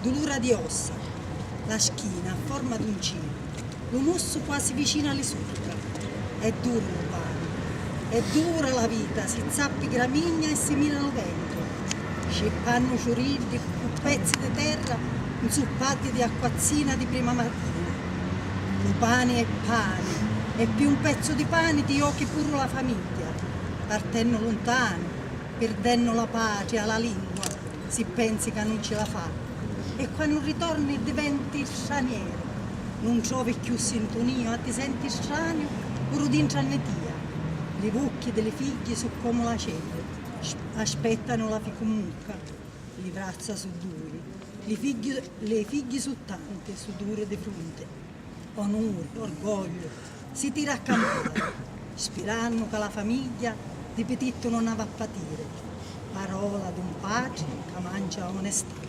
dolura di ossa, la schiena a forma di un cino, l'umusso quasi vicino alle surca. È duro il pane, è dura la vita, si zappi gramigna e si mirano vento. Scippano ciurilli con pezzi di terra inzuppati di acquazzina di prima mattina. Lo pane è pane, e più un pezzo di pane ti occhi pure la famiglia. Partenno lontano, perdendo la patria, la lingua, si pensi che non ce la fa. E quando ritorni diventi straniero, non trovi più sintonia, ti senti strano, pure di intrannetia. Le bocche delle figlie sono come la cede, aspettano la ficomucca, le braccia su duri, le figlie su tante, su dure di fronte. Onore, orgoglio, si tira a campare, sperando che la famiglia di petitto non va a patire. Parola di un padre che mangia onestà.